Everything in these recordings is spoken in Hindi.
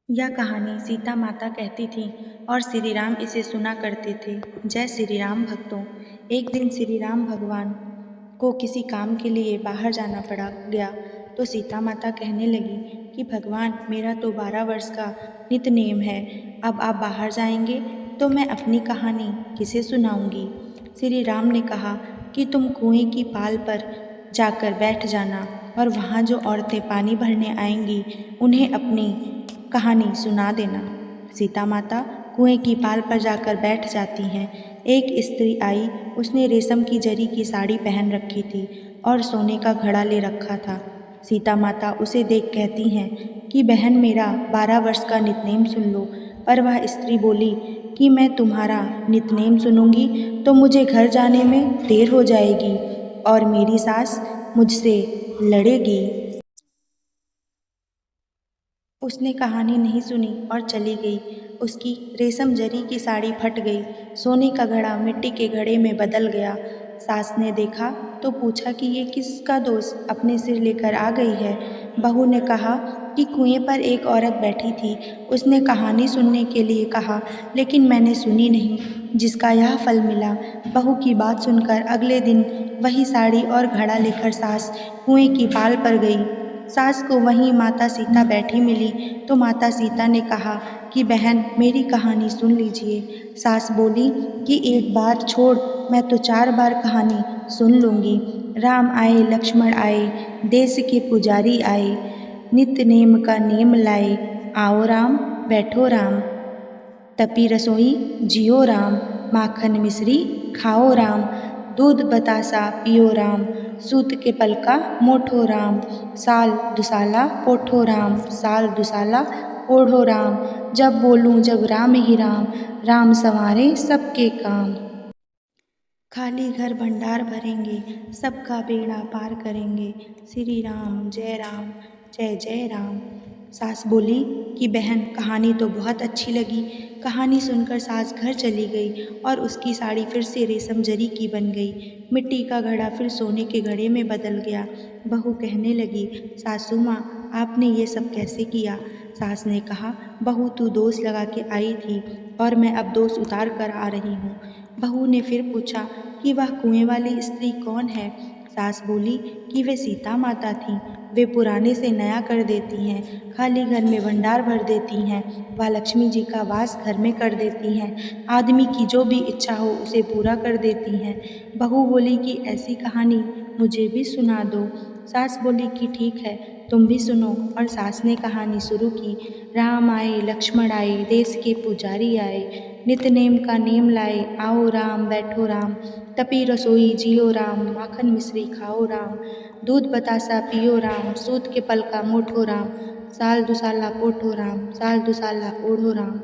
यह कहानी सीता माता कहती थीं और श्री राम इसे सुना करते थे। जय श्री राम भक्तों। एक दिन श्री राम भगवान को किसी काम के लिए बाहर जाना पड़ा गया तो सीता माता कहने लगी कि भगवान, मेरा तो 12 वर्ष का नित नेम है। अब आप बाहर जाएंगे तो मैं अपनी कहानी किसे सुनाऊंगी। श्री राम ने कहा कि तुम कुएं की पाल पर जाकर बैठ जाना और वहाँ जो औरतें पानी भरने आएंगी उन्हें अपनी कहानी सुना देना। सीता माता कुएं की पाल पर जाकर बैठ जाती हैं। एक स्त्री आई, उसने रेशम की जरी की साड़ी पहन रखी थी और सोने का घड़ा ले रखा था। सीता माता उसे देख कहती हैं कि बहन, मेरा 12 वर्ष का नितनेम सुन लो। पर वह स्त्री बोली कि मैं तुम्हारा नितनेम सुनूंगी तो मुझे घर जाने में देर हो जाएगी और मेरी सास मुझसे लड़ेगी। उसने कहानी नहीं सुनी और चली गई। उसकी रेशम जरी की साड़ी फट गई, सोने का घड़ा मिट्टी के घड़े में बदल गया। सास ने देखा तो पूछा कि ये किसका दोष अपने सिर लेकर आ गई है। बहू ने कहा कि कुएं पर एक औरत बैठी थी, उसने कहानी सुनने के लिए कहा लेकिन मैंने सुनी नहीं, जिसका यह फल मिला। बहू की बात सुनकर अगले दिन वही साड़ी और घड़ा लेकर सास कुएं की पाल पर गई। सास को वहीं माता सीता बैठी मिली तो माता सीता ने कहा कि बहन, मेरी कहानी सुन लीजिए। सास बोली कि एक बार छोड़, मैं तो 4 बार कहानी सुन लूँगी। राम आए लक्ष्मण आए, देश के पुजारी आए, नित नेम का नेम लाए, आओ राम बैठो राम, तपी रसोई जियो राम, माखन मिश्री खाओ राम, दूध बतासा पियो राम, सूत के पलका मोठो राम, साल दुसाला पोठो राम, साल दुसाला ओढ़ो राम, जब बोलूं जब राम ही राम, राम संवारे सबके काम। खाली घर भंडार भरेंगे, सबका बेड़ा पार करेंगे, श्री राम जय जय राम। सास बोली कि बहन, कहानी तो बहुत अच्छी लगी। कहानी सुनकर सास घर चली गई और उसकी साड़ी फिर से रेशम जरी की बन गई। मिट्टी का घड़ा फिर सोने के घड़े में बदल गया। बहू कहने लगी, सासू माँ, आपने ये सब कैसे किया। सास ने कहा, बहू, तू दोष लगा के आई थी और मैं अब दोष उतार कर आ रही हूँ। बहू ने फिर पूछा कि वह कुएं वाली स्त्री कौन है। सास बोली कि वे सीता माता थीं। वे पुराने से नया कर देती हैं, खाली घर में भंडार भर देती हैं, वह लक्ष्मी जी का वास घर में कर देती हैं, आदमी की जो भी इच्छा हो उसे पूरा कर देती हैं। बहू बोली कि ऐसी कहानी मुझे भी सुना दो। सास बोली कि ठीक है, तुम भी सुनो। और सास ने कहानी शुरू की। राम आए लक्ष्मण आए, देश के पुजारी आए, नित नेम का नेम लाए, आओ राम बैठो राम, तपी रसोई जियो राम, माखन मिश्री खाओ राम, दूध बतासा पियो राम, सूत के पल का मोठो राम, साल दुसाला पोठो राम, साल दुसाला ओढ़ो राम,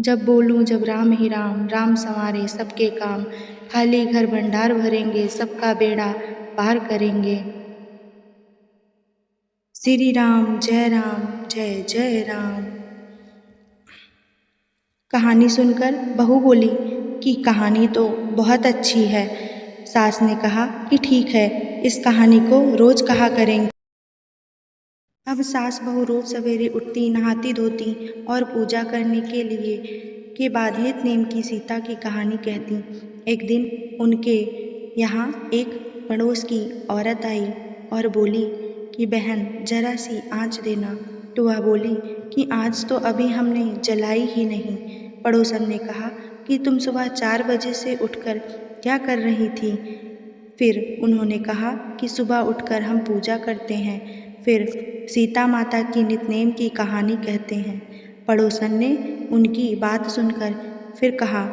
जब बोलूं जब राम ही राम, राम संवारे सबके काम, खाली घर भंडार भरेंगे, सबका बेड़ा पार करेंगे, श्री राम जय जय राम। कहानी सुनकर बहू बोली कि कहानी तो बहुत अच्छी है। सास ने कहा कि ठीक है, इस कहानी को रोज कहा करेंगे। अब सास बहू रोज सवेरे उठती, नहाती धोती और पूजा करने के बाद नित नेम की सीता की कहानी कहती। एक दिन उनके यहाँ एक पड़ोस की औरत आई और बोली कि बहन, जरा सी आँच देना। तो वह बोली कि आँच तो अभी हमने जलाई ही नहीं। पड़ोसन ने कहा कि तुम सुबह 4 बजे से उठकर क्या कर रही थी। फिर उन्होंने कहा कि सुबह उठकर हम पूजा करते हैं, फिर सीता माता की नितनेम की कहानी कहते हैं। पड़ोसन ने उनकी बात सुनकर फिर कहा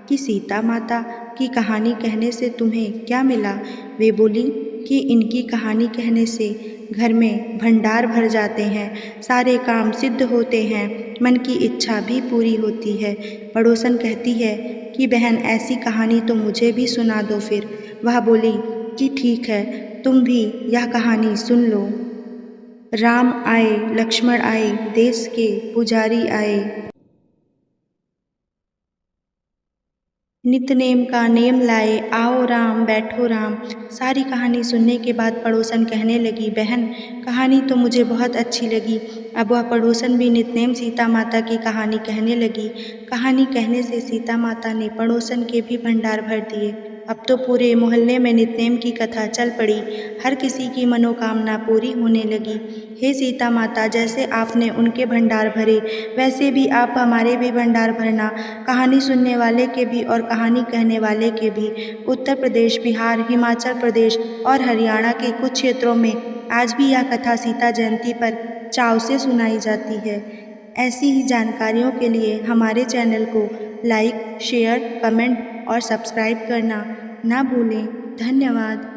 कि सीता माता की कहानी कहने से तुम्हें क्या मिला। वे बोली कि इनकी कहानी कहने से घर में भंडार भर जाते हैं, सारे काम सिद्ध होते हैं, मन की इच्छा भी पूरी होती है। पड़ोसन कहती है कि बहन, ऐसी कहानी तो मुझे भी सुना दो। फिर वह बोली कि ठीक है, तुम भी यह कहानी सुन लो। राम आए लक्ष्मण आए, देश के पुजारी आए। नितनेम का नेम लाए, आओ राम बैठो राम। सारी कहानी सुनने के बाद पड़ोसन कहने लगी, बहन कहानी तो मुझे बहुत अच्छी लगी। अब वह पड़ोसन भी नितनेम सीता माता की कहानी कहने लगी। कहानी कहने से सीता माता ने पड़ोसन के भी भंडार भर दिए। अब तो पूरे मोहल्ले में नितनेम की कथा चल पड़ी। हर किसी की मनोकामना पूरी होने लगी। हे सीता माता, जैसे आपने उनके भंडार भरे, वैसे भी आप हमारे भी भंडार भरना। कहानी सुनने वाले के भी और कहानी कहने वाले के भी। उत्तर प्रदेश, बिहार, हिमाचल प्रदेश और हरियाणा के कुछ क्षेत्रों में आज भी यह कथा सीता जयंती पर चाव से सुनाई जाती है। ऐसी ही जानकारियों के लिए हमारे चैनल को लाइक, शेयर, कमेंट और सब्सक्राइब करना ना भूलें। धन्यवाद।